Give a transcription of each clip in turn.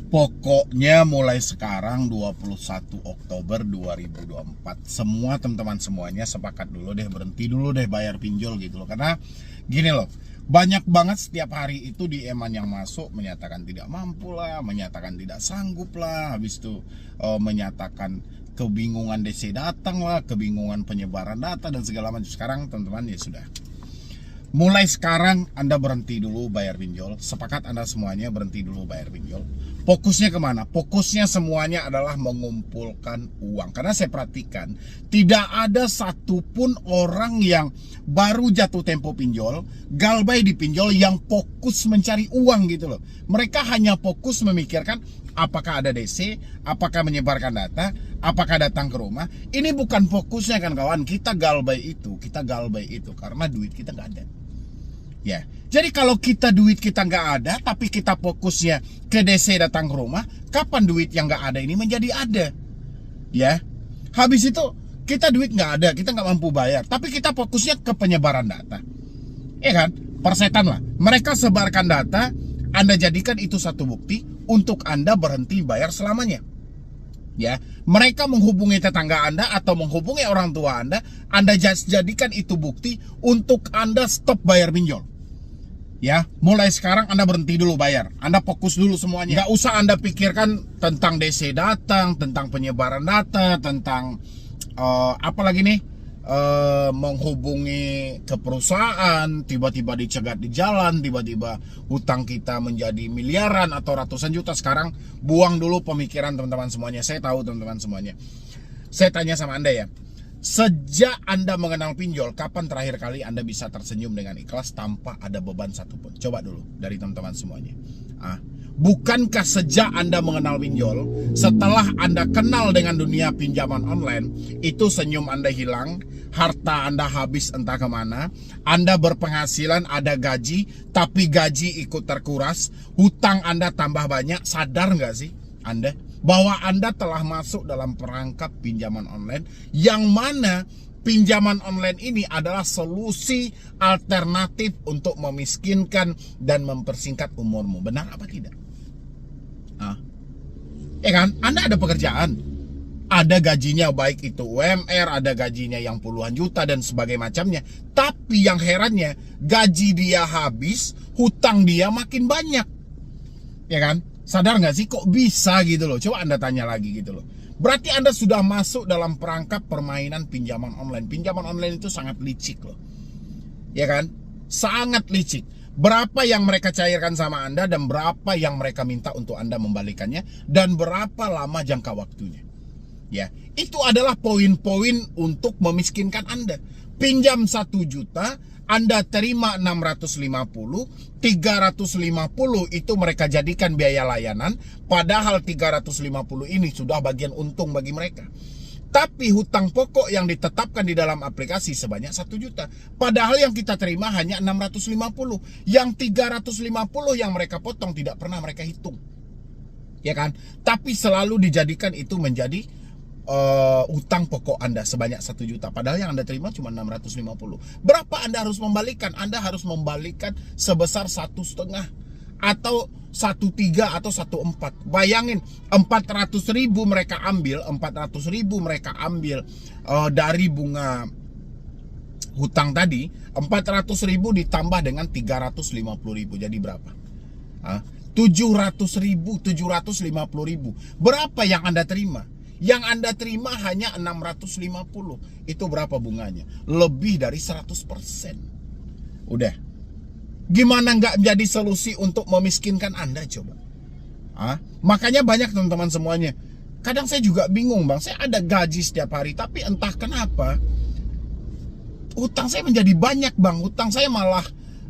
Pokoknya mulai sekarang 21 Oktober 2024 semua teman-teman semuanya sepakat dulu deh, berhenti dulu deh bayar pinjol gitu loh. Karena gini loh, banyak banget setiap hari itu di Eman yang masuk menyatakan tidak mampu lah, menyatakan tidak sanggup lah, habis itu menyatakan kebingungan DC datang lah, kebingungan penyebaran data dan segala macam. Sekarang teman-teman ya sudah, mulai sekarang Anda berhenti dulu bayar pinjol. Sepakat Anda semuanya berhenti dulu bayar pinjol. Fokusnya kemana? Fokusnya semuanya adalah mengumpulkan uang. Karena saya perhatikan tidak ada satupun orang yang baru jatuh tempo pinjol, galbay di pinjol, yang fokus mencari uang gitu loh. Mereka hanya fokus memikirkan apakah ada DC, apakah menyebarkan data, apakah datang ke rumah. Ini bukan fokusnya kan kawan. Kita galbay itu karena duit kita nggak ada. Ya, jadi kalau duit kita nggak ada, tapi kita fokusnya ke DC datang ke rumah, kapan duit yang nggak ada ini menjadi ada? Ya, habis itu kita duit nggak ada, kita nggak mampu bayar, tapi kita fokusnya ke penyebaran data, ya kan? Persetan lah, mereka sebarkan data, Anda jadikan itu satu bukti untuk Anda berhenti bayar selamanya. Ya, mereka menghubungi tetangga Anda atau menghubungi orang tua Anda jadikan itu bukti untuk Anda stop bayar pinjol. Ya, mulai sekarang Anda berhenti dulu bayar. Anda fokus dulu semuanya. Nggak usah Anda pikirkan tentang DC datang, tentang penyebaran data, tentang apa lagi nih, menghubungi ke perusahaan, tiba-tiba dicegat di jalan, tiba-tiba hutang kita menjadi miliaran atau ratusan juta. Sekarang buang dulu pemikiran teman-teman semuanya. Saya tahu teman-teman semuanya. Saya tanya sama Anda ya, sejak Anda mengenal pinjol, kapan terakhir kali Anda bisa tersenyum dengan ikhlas tanpa ada beban satupun? Coba dulu dari teman-teman semuanya. Bukankah sejak Anda mengenal pinjol, setelah Anda kenal dengan dunia pinjaman online, itu senyum Anda hilang, harta Anda habis entah kemana, Anda berpenghasilan, ada gaji, tapi gaji ikut terkuras, hutang Anda tambah banyak? Sadar nggak sih Anda bahwa Anda telah masuk dalam perangkap pinjaman online, yang mana pinjaman online ini adalah solusi alternatif untuk memiskinkan dan mempersingkat umurmu? Benar apa tidak? Ya kan? Anda ada pekerjaan, ada gajinya, baik itu UMR, ada gajinya yang puluhan juta dan sebagainya macamnya. Tapi yang herannya, gaji dia habis, hutang dia makin banyak. Ya kan? Sadar nggak sih kok bisa gitu loh? Coba Anda tanya lagi gitu loh. Berarti Anda sudah masuk dalam perangkap permainan pinjaman online. Pinjaman online itu sangat licik loh. Ya kan? Sangat licik. Berapa yang mereka cairkan sama Anda dan berapa yang mereka minta untuk Anda membalikannya, dan berapa lama jangka waktunya. Ya, itu adalah poin-poin untuk memiskinkan Anda. Pinjam 1 juta, Anda terima 650, 350 itu mereka jadikan biaya layanan, padahal 350 ini sudah bagian untung bagi mereka. Tapi hutang pokok yang ditetapkan di dalam aplikasi sebanyak 1 juta. Padahal yang kita terima hanya 650. Yang 350 yang mereka potong tidak pernah mereka hitung. Ya kan? Tapi selalu dijadikan itu menjadi utang pokok Anda sebanyak 1 juta. Padahal yang Anda terima cuma 650. Berapa Anda harus membalikan? Anda harus membalikan sebesar 1,5 atau 1,3 atau 1,4. Bayangin, 400.000 mereka ambil, 400.000 mereka ambil dari bunga hutang tadi. 400.000 ditambah dengan 350.000 jadi berapa? 700.000, 750.000. Berapa yang Anda terima? Yang Anda terima hanya 650. Itu berapa bunganya? Lebih dari 100%. Udah. Gimana nggak menjadi solusi untuk memiskinkan Anda coba? Makanya banyak teman-teman semuanya. Kadang saya juga bingung bang, saya ada gaji setiap hari, tapi entah kenapa hutang saya menjadi banyak bang. Hutang saya malah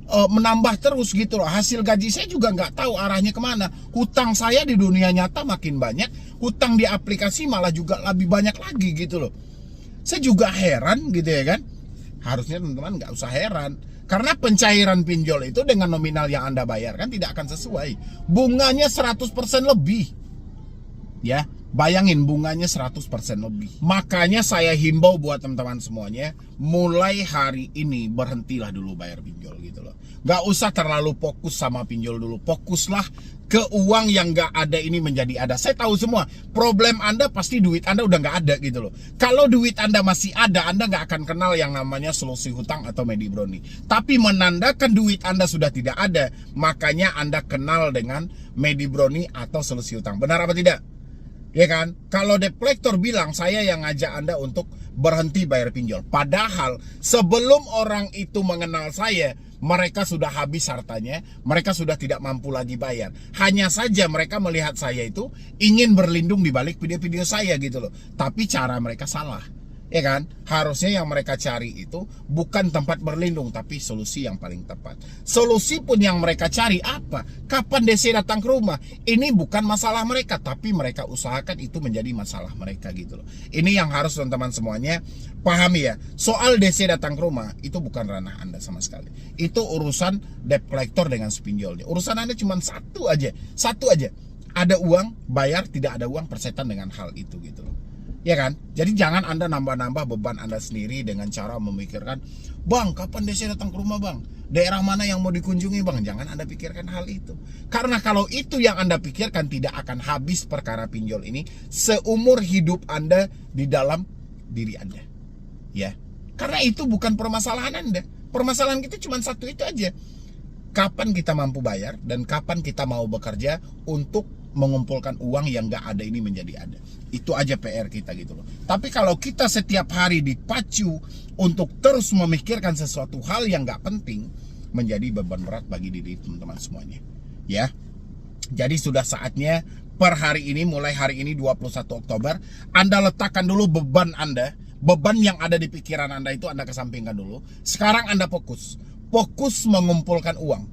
menambah terus gitu loh. Hasil gaji saya juga nggak tahu arahnya kemana. Hutang saya di dunia nyata makin banyak, hutang di aplikasi malah juga lebih banyak lagi gitu loh. Saya juga heran gitu ya kan. Harusnya teman-teman nggak usah heran, karena pencairan pinjol itu dengan nominal yang Anda bayarkan tidak akan sesuai. Bunganya 100% lebih. Ya, Bayangin bunganya 100% lebih. Makanya saya himbau buat teman-teman semuanya, mulai hari ini berhentilah dulu bayar pinjol gitu loh. Gak usah terlalu fokus sama pinjol dulu. Fokuslah ke uang yang gak ada ini menjadi ada. Saya tahu semua, problem Anda pasti duit Anda udah gak ada gitu loh. Kalau duit Anda masih ada, Anda gak akan kenal yang namanya solusi hutang atau Medibroni. Tapi menandakan duit Anda sudah tidak ada, makanya Anda kenal dengan Medibroni atau solusi hutang. Benar apa tidak? Ya kan? Kalau debt collector bilang saya yang ngajak Anda untuk berhenti bayar pinjol. Padahal sebelum orang itu mengenal saya, mereka sudah habis hartanya, mereka sudah tidak mampu lagi bayar. Hanya saja mereka melihat saya itu ingin berlindung di balik video-video saya gitu loh. Tapi cara mereka salah. Ya kan? Harusnya yang mereka cari itu bukan tempat berlindung, tapi solusi yang paling tepat. Solusi pun yang mereka cari apa? Kapan DC datang ke rumah? Ini bukan masalah mereka, tapi mereka usahakan itu menjadi masalah mereka gitu loh. Ini yang harus teman-teman semuanya pahami ya. Soal DC datang ke rumah itu bukan ranah Anda sama sekali. Itu urusan debt collector dengan spinjolnya. Urusan Anda cuma satu aja. Ada uang, bayar, tidak ada uang, persetan dengan hal itu gitu loh. Ya kan? Jadi jangan Anda nambah-nambah beban Anda sendiri dengan cara memikirkan, "Bang, kapan DC datang ke rumah, Bang? Daerah mana yang mau dikunjungi, Bang?" Jangan Anda pikirkan hal itu. Karena kalau itu yang Anda pikirkan, tidak akan habis perkara pinjol ini seumur hidup Anda di dalam diri Anda. Ya. Karena itu bukan permasalahan Anda. Permasalahan kita cuma satu itu aja. Kapan kita mampu bayar dan kapan kita mau bekerja untuk mengumpulkan uang yang gak ada ini menjadi ada. Itu aja PR kita gitu loh. Tapi kalau kita setiap hari dipacu untuk terus memikirkan sesuatu hal yang gak penting, menjadi beban berat bagi diri teman-teman semuanya. Ya. Jadi sudah saatnya per hari ini, mulai hari ini 21 Oktober, Anda letakkan dulu beban Anda. Beban yang ada di pikiran Anda itu Anda kesampingkan dulu. Sekarang Anda fokus. Fokus mengumpulkan uang.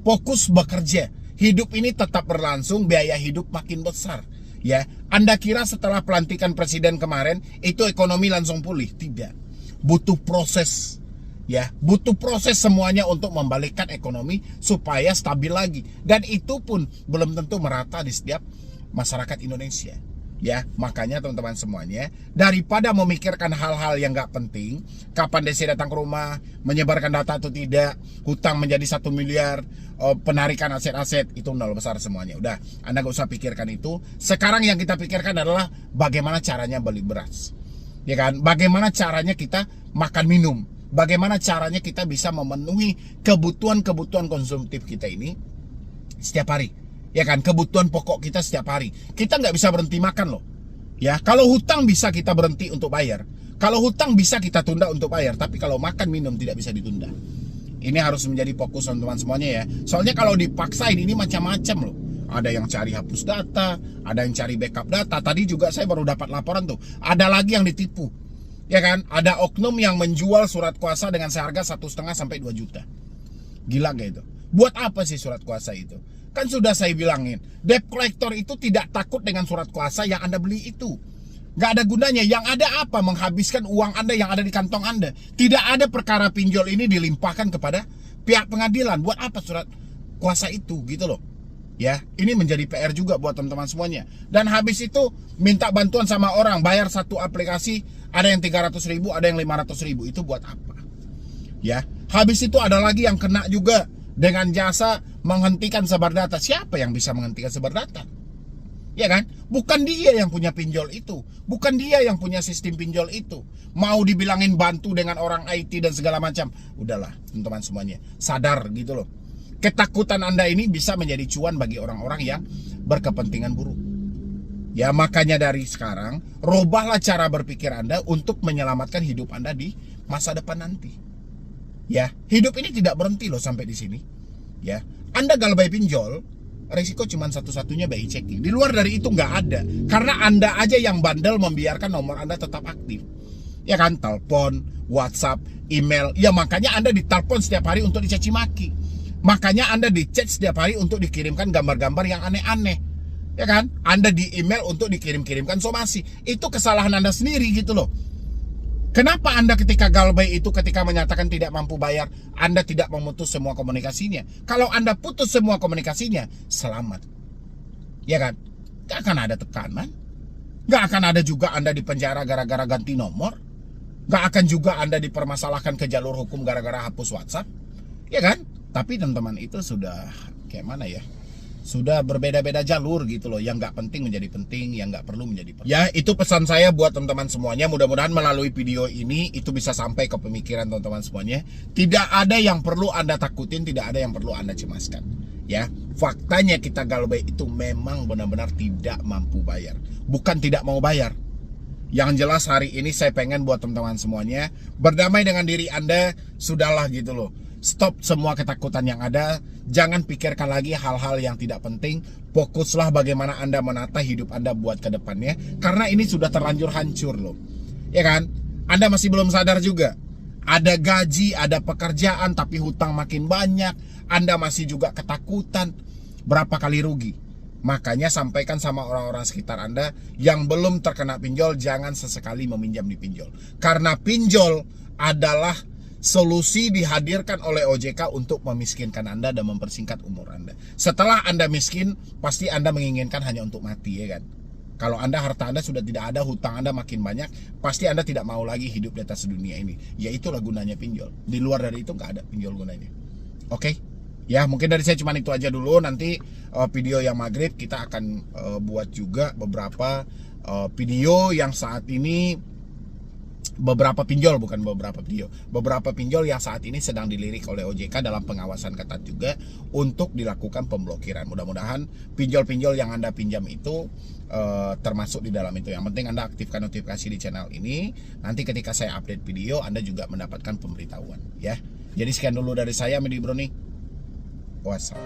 Fokus bekerja. Hidup ini tetap berlangsung, biaya hidup makin besar. Ya, Anda kira setelah pelantikan presiden kemarin itu ekonomi langsung pulih? Tidak. Butuh proses. Ya, butuh proses semuanya untuk membalikkan ekonomi supaya stabil lagi. Dan itu pun belum tentu merata di setiap masyarakat Indonesia. Ya, makanya teman-teman semuanya, daripada memikirkan hal-hal yang gak penting, kapan DC datang ke rumah, menyebarkan data atau tidak, hutang menjadi 1 miliar, penarikan aset-aset, itu nol besar semuanya. Udah, Anda gak usah pikirkan itu. Sekarang yang kita pikirkan adalah bagaimana caranya beli beras. Ya kan? Bagaimana caranya kita makan minum. Bagaimana caranya kita bisa memenuhi kebutuhan-kebutuhan konsumtif kita ini setiap hari. Ya kan, kebutuhan pokok kita setiap hari. Kita nggak bisa berhenti makan loh. Ya, kalau hutang bisa kita berhenti untuk bayar. Kalau hutang bisa kita tunda untuk bayar. Tapi kalau makan minum tidak bisa ditunda. Ini harus menjadi fokus teman-teman semuanya ya. Soalnya kalau dipaksain ini macam-macam loh. Ada yang cari hapus data, ada yang cari backup data. Tadi juga saya baru dapat laporan tuh. Ada lagi yang ditipu. Ya kan, ada oknum yang menjual surat kuasa dengan seharga 1,5 sampai 2 juta. Gila gak itu? Buat apa sih surat kuasa itu? Kan sudah saya bilangin, debt collector itu tidak takut dengan surat kuasa yang Anda beli itu. Gak ada gunanya. Yang ada apa? Menghabiskan uang Anda yang ada di kantong Anda. Tidak ada perkara pinjol ini dilimpahkan kepada pihak pengadilan. Buat apa surat kuasa itu gitu loh. Ya, ini menjadi PR juga buat teman-teman semuanya. Dan habis itu minta bantuan sama orang, bayar satu aplikasi, ada yang 300.000, ada yang 500.000. Itu buat apa? Ya, habis itu ada lagi yang kena juga dengan jasa menghentikan sebar data. Siapa yang bisa menghentikan sebar data? Ya kan? Bukan dia yang punya pinjol itu. Bukan dia yang punya sistem pinjol itu. Mau dibilangin bantu dengan orang IT dan segala macam. Udahlah, teman-teman semuanya. Sadar gitu loh. Ketakutan Anda ini bisa menjadi cuan bagi orang-orang yang berkepentingan buruk. Ya, makanya dari sekarang, robahlah cara berpikir Anda untuk menyelamatkan hidup Anda di masa depan nanti. Ya, hidup ini tidak berhenti loh sampai di sini. Ya, Anda galbay pinjol, resiko cuma satu-satunya BI checking. Di luar dari itu nggak ada. Karena Anda aja yang bandel membiarkan nomor Anda tetap aktif. Ya kan, telepon, WhatsApp, email. Ya makanya Anda ditelepon setiap hari untuk dicaci maki. Makanya Anda di-chat setiap hari untuk dikirimkan gambar-gambar yang aneh-aneh. Ya kan? Anda di-email untuk dikirim-kirimkan somasi. Itu kesalahan Anda sendiri gitu loh. Kenapa Anda ketika galbay itu, ketika menyatakan tidak mampu bayar, Anda tidak memutus semua komunikasinya? Kalau Anda putus semua komunikasinya, selamat. Ya kan? Gak akan ada tekanan. Nggak akan ada juga Anda dipenjara gara-gara ganti nomor. Nggak akan juga Anda dipermasalahkan ke jalur hukum gara-gara hapus WhatsApp. Ya kan? Tapi teman-teman itu sudah kayak mana ya? Sudah berbeda-beda jalur gitu loh. Yang nggak penting menjadi penting, yang nggak perlu menjadi perlu. Ya, itu pesan saya buat teman-teman semuanya. Mudah-mudahan melalui video ini itu bisa sampai ke pemikiran teman-teman semuanya. Tidak ada yang perlu Anda takutin, tidak ada yang perlu Anda cemaskan. Ya, faktanya kita Galway itu memang benar-benar tidak mampu bayar. Bukan tidak mau bayar. Yang jelas hari ini saya pengen buat teman-teman semuanya berdamai dengan diri Anda. Sudahlah gitu loh. Stop semua ketakutan yang ada. Jangan pikirkan lagi hal-hal yang tidak penting. Fokuslah bagaimana Anda menata hidup Anda buat ke depannya. Karena ini sudah terlanjur hancur loh. Ya kan? Anda masih belum sadar juga. Ada gaji, ada pekerjaan, tapi hutang makin banyak. Anda masih juga ketakutan. Berapa kali rugi? Makanya sampaikan sama orang-orang sekitar Anda yang belum terkena pinjol, jangan sesekali meminjam di pinjol. Karena pinjol adalah solusi dihadirkan oleh OJK untuk memiskinkan Anda dan mempersingkat umur Anda. Setelah Anda miskin, pasti Anda menginginkan hanya untuk mati, ya kan? Kalau Anda harta Anda sudah tidak ada, hutang Anda makin banyak, pasti Anda tidak mau lagi hidup di atas dunia ini. Ya itulah gunanya pinjol. Di luar dari itu nggak ada pinjol gunanya. Oke? Ya mungkin dari saya cuma itu aja dulu. Nanti video yang maghrib kita akan buat juga beberapa video yang saat ini beberapa pinjol yang saat ini sedang dilirik oleh OJK dalam pengawasan ketat juga untuk dilakukan pemblokiran. Mudah-mudahan pinjol-pinjol yang Anda pinjam itu termasuk di dalam itu. Yang penting Anda aktifkan notifikasi di channel ini. Nanti ketika saya update video Anda juga mendapatkan pemberitahuan ya. Jadi sekian dulu dari saya, Medi Broni. Wassalam.